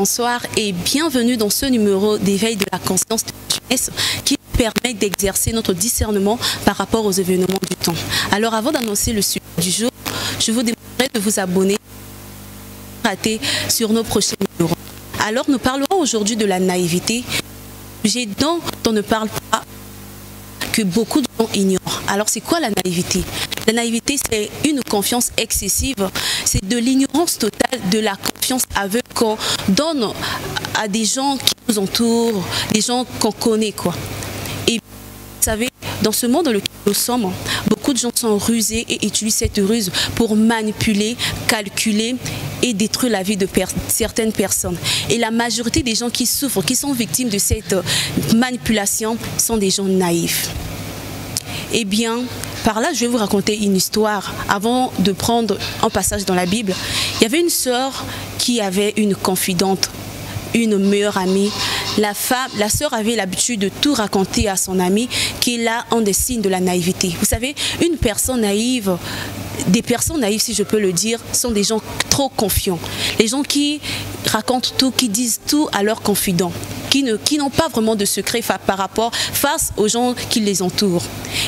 Bonsoir et bienvenue dans ce numéro d'éveil de la conscience de la jeunesse qui permet d'exercer notre discernement par rapport aux événements du temps. Alors avant d'annoncer le sujet du jour, je vous demanderai de vous abonner sur nos prochains numéros. Alors nous parlerons aujourd'hui de la naïveté, sujet dont on ne parle pas, que beaucoup de gens ignorent. Alors c'est quoi la naïveté? La naïveté, c'est une confiance excessive, c'est de l'ignorance totale, de la confiance aveugle qu'on donne à des gens qui nous entourent, des gens qu'on connaît, quoi. Et vous savez, dans ce monde dans lequel nous sommes, beaucoup de gens sont rusés et utilisent cette ruse pour manipuler, calculer et détruire la vie de certaines personnes. Et la majorité des gens qui souffrent, qui sont victimes de cette manipulation, sont des gens naïfs. Eh bien, par là, je vais vous raconter une histoire. Avant de prendre un passage dans la Bible, il y avait une sœur qui avait une confidente, une meilleure amie. La sœur avait l'habitude de tout raconter à son amie, qui est là un des signes de la naïveté. Vous savez, une personne naïve, des personnes naïves, si je peux le dire, sont des gens trop confiants. Les gens qui racontent tout, qui disent tout à leurs confidents, qui n'ont pas vraiment de secret par rapport face aux gens qui les entourent.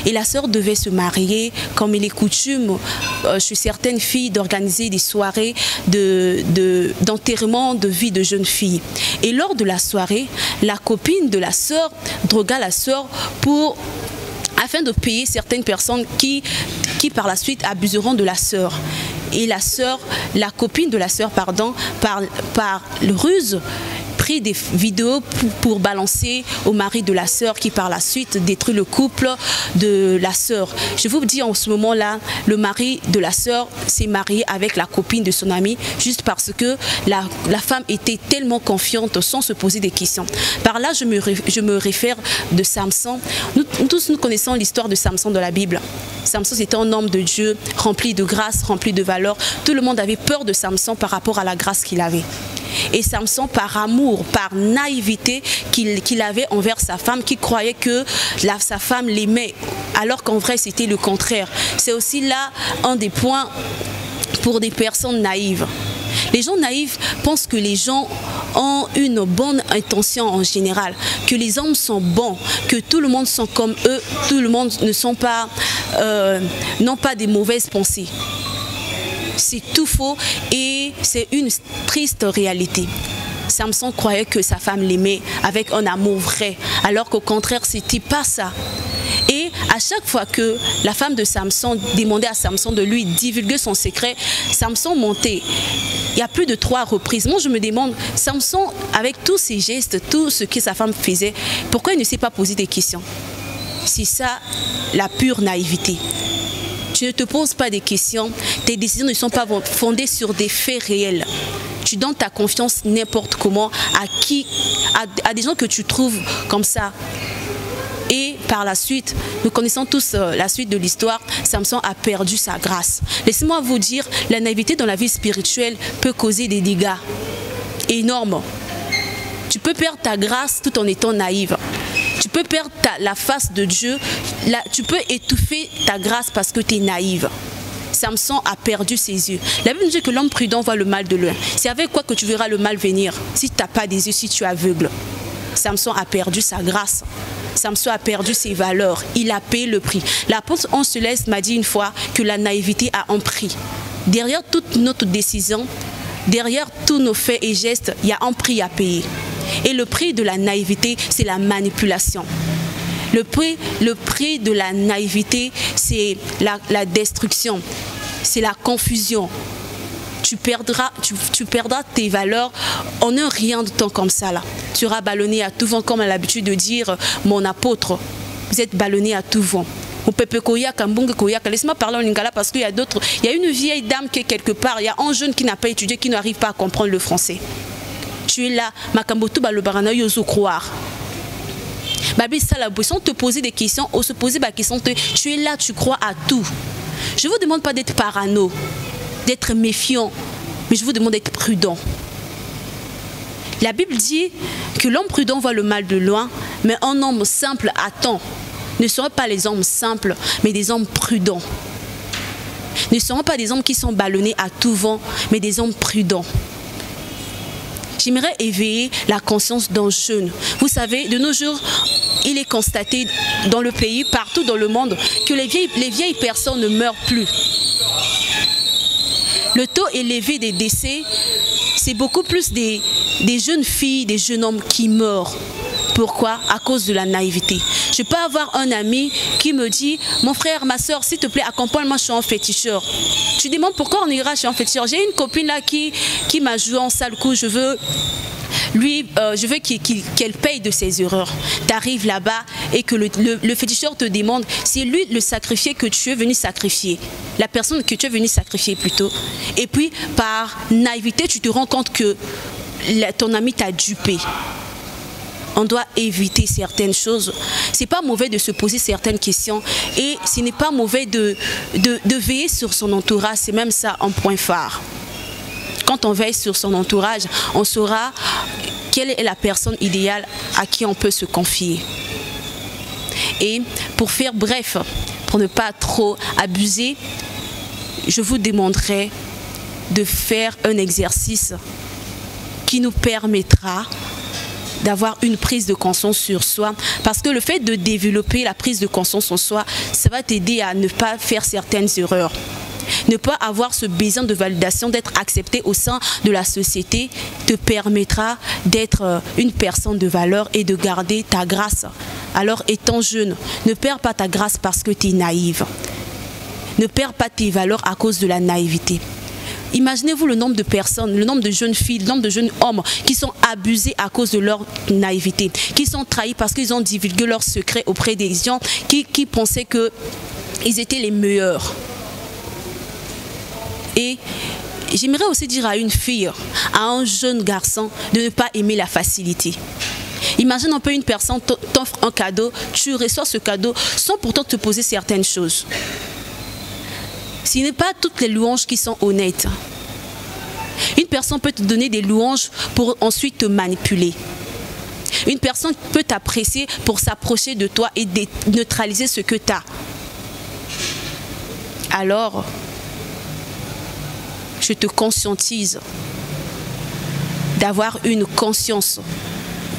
Et la sœur devait se marier, comme il est coutume chez certaines filles d'organiser des soirées d'enterrement de vie de jeunes filles. Et lors de la soirée, la copine de la sœur drogua la sœur afin de payer certaines personnes qui par la suite abuseront de la sœur. Et la copine de la sœur, pardon, par le ruse, pris des vidéos pour balancer au mari de la sœur qui par la suite détruit le couple de la sœur. Je vous dis en ce moment-là, le mari de la sœur s'est marié avec la copine de son ami juste parce que la femme était tellement confiante sans se poser des questions. Par là, je me réfère de Samson. Nous tous, nous connaissons l'histoire de Samson dans la Bible. Samson, c'était un homme de Dieu, rempli de grâce, rempli de valeur. Tout le monde avait peur de Samson par rapport à la grâce qu'il avait. Et Samson, par amour, par naïveté qu'il avait envers sa femme, qui croyait que sa femme l'aimait, alors qu'en vrai c'était le contraire. C'est aussi là un des points pour des personnes naïves. Les gens naïfs pensent que les gens ont une bonne intention en général, que les hommes sont bons, que tout le monde sont comme eux, tout le monde n'ont pas des mauvaises pensées. C'est tout faux et c'est une triste réalité. Samson croyait que sa femme l'aimait avec un amour vrai, alors qu'au contraire, c'était pas ça. Et à chaque fois que la femme de Samson demandait à Samson de lui divulguer son secret, Samson montait. Il y a plus de 3 reprises. Moi, je me demande, Samson, avec tous ses gestes, tout ce que sa femme faisait, pourquoi il ne s'est pas posé des questions? C'est ça, la pure naïveté. Tu ne te poses pas des questions, tes décisions ne sont pas fondées sur des faits réels. Tu donnes ta confiance n'importe comment à des gens que tu trouves comme ça. Et par la suite, nous connaissons tous la suite de l'histoire, Samson a perdu sa grâce. Laissez-moi vous dire, la naïveté dans la vie spirituelle peut causer des dégâts énormes. Tu peux perdre ta grâce tout en étant naïve. Tu peux perdre la face de Dieu, tu peux étouffer ta grâce parce que tu es naïve. Samson a perdu ses yeux. La Bible nous dit que l'homme prudent voit le mal de loin. C'est avec quoi que tu verras le mal venir si tu n'as pas des yeux, si tu es aveugle. Samson a perdu sa grâce. Samson a perdu ses valeurs. Il a payé le prix. L'apôtre Ange Céleste m'a dit une fois que la naïveté a un prix. Derrière toute notre décision, derrière tous nos faits et gestes, il y a un prix à payer. Et le prix de la naïveté, c'est la manipulation. Le prix de la naïveté, c'est la destruction, c'est la confusion. Tu perdras tes valeurs en un rien de temps comme ça. Là. Tu seras ballonné à tout vent, comme à l'habitude de dire mon apôtre. Vous êtes ballonné à tout vent. Laisse-moi parler en lingala parce qu'il y a d'autres. Il y a une vieille dame qui est quelque part, il y a un jeune qui n'a pas étudié, qui n'arrive pas à comprendre le français. Tu es là, Makambotu Balobarana Yozo croire. Babi Sala, sans te poser des questions, ou se poser des questions, tu es là, tu crois à tout. Je ne vous demande pas d'être parano, d'être méfiant, mais je vous demande d'être prudent. La Bible dit que l'homme prudent voit le mal de loin, mais un homme simple attend. Ne seront pas les hommes simples, mais des hommes prudents. Ne seront pas des hommes qui sont ballonnés à tout vent, mais des hommes prudents. j'aimerais éveiller la conscience d'un jeune. Vous savez, de nos jours, il est constaté dans le pays, partout dans le monde, que les vieilles personnes ne meurent plus. Le taux élevé des décès, c'est beaucoup plus des jeunes filles, des jeunes hommes qui meurent. Pourquoi? À cause de la naïveté. Je peux avoir un ami qui me dit, mon frère, ma soeur, s'il te plaît, accompagne-moi chez un féticheur. Tu demandes pourquoi on ira chez un féticheur. J'ai une copine là qui m'a joué en sale coup, je veux qu'elle paye de ses erreurs. Tu arrives là-bas et que le féticheur te demande, c'est lui le sacrifié que tu es venu sacrifier. La personne que tu es venu sacrifier plutôt. Et puis, par naïveté, tu te rends compte que ton ami t'a dupé. On doit éviter certaines choses. C'est pas mauvais de se poser certaines questions et ce n'est pas mauvais de veiller sur son entourage. C'est même ça un point phare. Quand on veille sur son entourage, on saura quelle est la personne idéale à qui on peut se confier. Et pour faire bref, pour ne pas trop abuser, je vous demanderai de faire un exercice qui nous permettra d'avoir une prise de conscience sur soi, parce que le fait de développer la prise de conscience en soi, ça va t'aider à ne pas faire certaines erreurs. Ne pas avoir ce besoin de validation, d'être accepté au sein de la société, te permettra d'être une personne de valeur et de garder ta grâce. Alors, étant jeune, ne perds pas ta grâce parce que tu es naïve. Ne perds pas tes valeurs à cause de la naïveté. Imaginez-vous le nombre de personnes, le nombre de jeunes filles, le nombre de jeunes hommes qui sont abusés à cause de leur naïveté, qui sont trahis parce qu'ils ont divulgué leurs secrets auprès des gens qui pensaient qu'ils étaient les meilleurs. Et j'aimerais aussi dire à une fille, à un jeune garçon, de ne pas aimer la facilité. Imagine un peu une personne t'offre un cadeau, tu reçois ce cadeau sans pourtant te poser certaines choses. Ce n'est pas toutes les louanges qui sont honnêtes. Une personne peut te donner des louanges pour ensuite te manipuler. Une personne peut t'apprécier pour s'approcher de toi et neutraliser ce que tu as. Alors, je te conscientise d'avoir une conscience,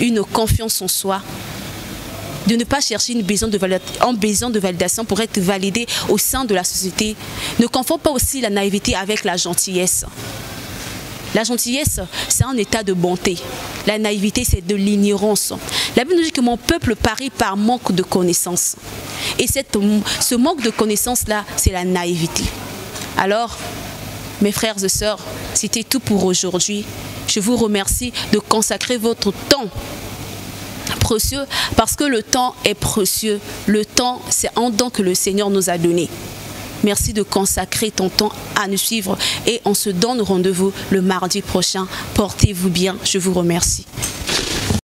une confiance en soi, de ne pas chercher un besoin de validation pour être validé au sein de la société. Ne confonds pas aussi la naïveté avec la gentillesse. La gentillesse, c'est un état de bonté. La naïveté, c'est de l'ignorance. La Bible nous dit que mon peuple périt par manque de connaissances. Et ce manque de connaissances-là, c'est la naïveté. Alors, mes frères et sœurs, c'était tout pour aujourd'hui. Je vous remercie de consacrer votre temps précieux, parce que le temps est précieux. Le temps, c'est un don que le Seigneur nous a donné. Merci de consacrer ton temps à nous suivre et on se donne rendez-vous le mardi prochain. Portez-vous bien. Je vous remercie.